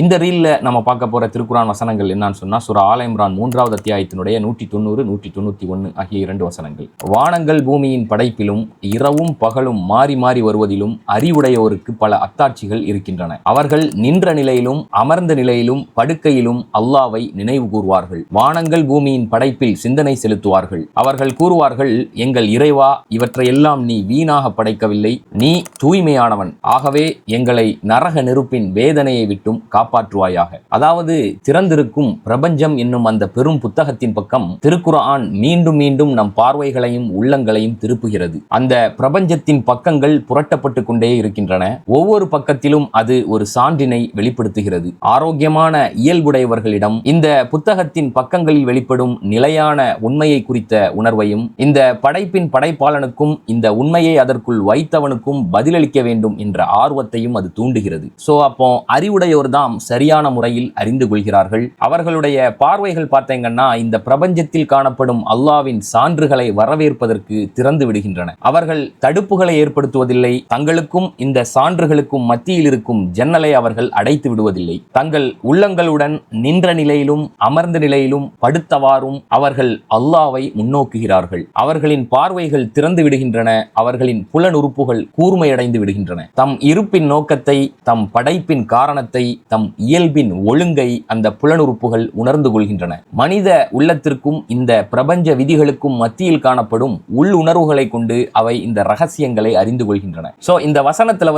இந்த ரீல்ல நம்ம பார்க்க போற திருக்குரான் வசனங்கள் என்னன்னு சொன்னா சூரா ஆல இம்ரான் 3வது அத்தியாயத்தினுடைய 190 191 ஆகிய 2 வசனங்கள். வானங்கள் பூமியின் படைப்பிலும் இரவும் பகலும் மாறி மாறி வருவதிலும் அறிவுடையோருக்கு பல அத்தாட்சிகள் இருக்கின்றன. அவர்கள் நின்ற நிலையிலும் அமர்ந்த நிலையிலும் படுக்கையிலும் அல்லாவை நினைவு கூர்வார்கள். வானங்கள் பூமியின் படைப்பில் சிந்தனை செலுத்துவார்கள். அவர்கள் கூறுவார்கள், எங்கள் இறைவா, இவற்றையெல்லாம் நீ வீணாக படைக்கவில்லை, நீ தூய்மையானவன், ஆகவே எங்களை நரக நெருப்பின் வேதனையை விட்டும் காப்பாற்றுவாயாக. அதாவது திறந்திருக்கும் பிரபஞ்சம் என்னும் அந்த பெரும் புத்தகத்தின் பக்கம் திருக்குர்ஆன் மீண்டும் மீண்டும் நம் பார்வைகளையும் உள்ளங்களையும் திருப்புகிறது. அந்த பிரபஞ்சத்தின் பக்கங்கள் புரட்டப்பட்டு கொண்டே இருக்கின்றன. ஒவ்வொரு பக்கத்திலும் அது ஒரு சான்றினை வெளிப்படுத்துகிறது. ஆரோக்கியமான இயல்புடையவர்களிடம் இந்த புத்தகத்தின் பக்கங்களில் வெளிப்படும் நிலையான உண்மையை குறித்த உணர்வையும், இந்த படைப்பின் படைப்பாளனுக்கும் இந்த உண்மையை அதற்குள் வைத்தவனுக்கும் பதிலளிக்க வேண்டும் என்ற ஆர்வத்தையும் அது தூண்டுகிறது. சோ அப்போ அறிவுடையோர் தான் சரியான முறையில் அறிந்து கொள்கிறார்கள். அவர்களுடைய பார்வைகள் பார்த்தீங்கன்னா இந்த பிரபஞ்சத்தில் காணப்படும் அல்லாவின் சான்றுகளை வரவேற்பதற்கு திறந்து விடுகின்றன. அவர்கள் தடுப்புகளை ஏற்படுத்துவதில்லை. தங்களுக்கும் இந்த சான்றுகளுக்கும் மத்தியில் இருக்கும் ஜன்னலை அவர்கள் அடைத்து விடுவதில்லை. தங்கள் உள்ளங்களுடன் நின்ற நிலையிலும் அமர்ந்த நிலையிலும் படுத்தவாறும் அவர்கள் அல்லாவை முன்னோக்குகிறார்கள். அவர்களின் பார்வைகள் திறந்து விடுகின்றன. அவர்களின் புலனுறுப்புகள் கூர்மையடைந்து விடுகின்றன. தம் இருப்பின் நோக்கத்தை, தம் படைப்பின் காரணத்தை, தம் இயல்பின் ஒழுங்கை அந்த புலனுறுப்புகள் உணர்ந்து கொள்கின்றன. மனித உள்ளத்திற்கும் இந்த பிரபஞ்ச விதிகளுக்கும் மத்தியில் காணப்படும் உள்ளுணர்வுகளை கொண்டு அவை இந்த ரகசியங்களை அறிந்து கொள்கின்றன. சோ இந்த வசனத்துல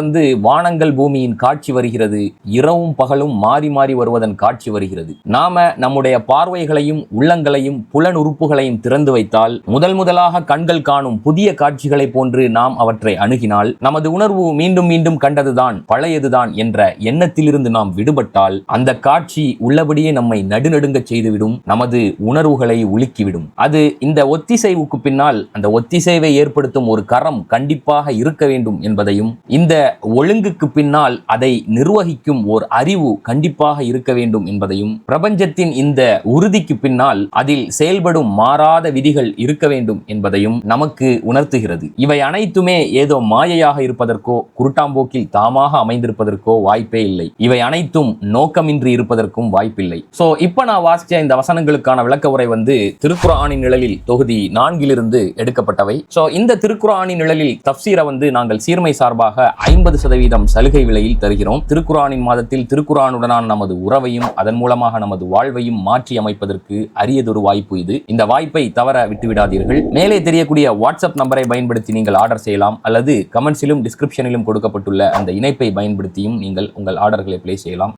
வானங்கள் பூமியின் காட்சி வருகிறது, இரவும் பகலும் மாறி மாறி வருவதன் காட்சி வருகிறது. நாம நம்முடைய பார்வைகளையும் உள்ளங்களையும் புலனுறுப்புகளையும் திறந்து வைத்தால் முதலாக கண்கள் காணும் புதிய காட்சிகளை போன்று நாம் அவற்றை அணுகினால் நமது உணர்வு மீண்டும் மீண்டும் கண்டதுதான், பழையதுதான் என்ற எண்ணத்திலிருந்து நாம் விடுபட்டால் அந்த காட்சி உள்ளபடியே நம்மை நடுநடுங்க செய்துவிடும், நமது உணர்வுகளை உலுக்கிவிடும். அது இந்த ஒத்திசைவுக்கு பின்னால் அந்த ஒத்திசைவை ஏற்படுத்தும் ஒரு கரம் கண்டிப்பாக இருக்க வேண்டும் என்பதையும், இந்த ஒழுங்குக்கு பின்னால் அதை நிர்வகிக்கும் ஓர் அறிவு கண்டிப்பாக இருக்க வேண்டும் என்பதையும், பிரபஞ்சத்தின் இந்த உறுதிக்கு பின்னால் அதில் செயல்படும் மாறாத விதிகள் இருக்க வேண்டும் என்பதையும் நமக்கு உணர்த்துகிறது. இவை அனைத்துமே ஏதோ மாயையாக இருப்பதற்கோ குருட்டாம்போக்கில் தாமாக அமைந்திருப்பதற்கோ வாய்ப்பே இல்லை. இவை அனைத்தும் நோக்கமின்றி இருப்பதற்கும் வாய்ப்பில்லை. சோ இப்ப நான் வாசிச்ச இந்த வசனங்களுக்கான விளக்க உரை திருக்குர்ஆனின் நிழலில் தொகுதி 4 எடுக்கப்பட்டவை. சோ இந்த திருக்குர்ஆனின் நிழலில் தப்சீரை நாங்கள் சீர்மை சார்பாக 50% சலுகை விலையில் தருகிறோம். திருக்குர்ஆனின் மாதத்தில் திருக்குர்ஆனுடனான நமது உறவையும் அதன் மூலமாக நமது வாழ்வையும் மாற்றி அமைப்பதற்கு அரியதொரு வாய்ப்பு இது. இந்த வாய்ப்பை தவற விட்டுவிடாதீர்கள். மேலே தெரியக்கூடிய வாட்ஸ்அப் நம்பரை பயன்படுத்தி நீங்கள் ஆர்டர் செய்யலாம், அல்லது கமெண்ட்ஸிலும் டிஸ்கிரிப்ஷனிலும் கொடுக்கப்பட்டுள்ள அந்த இணைப்பை பயன்படுத்தியும் நீங்கள் உங்கள் ஆர்டர்களை பிளேஸ் செய்யலாம்.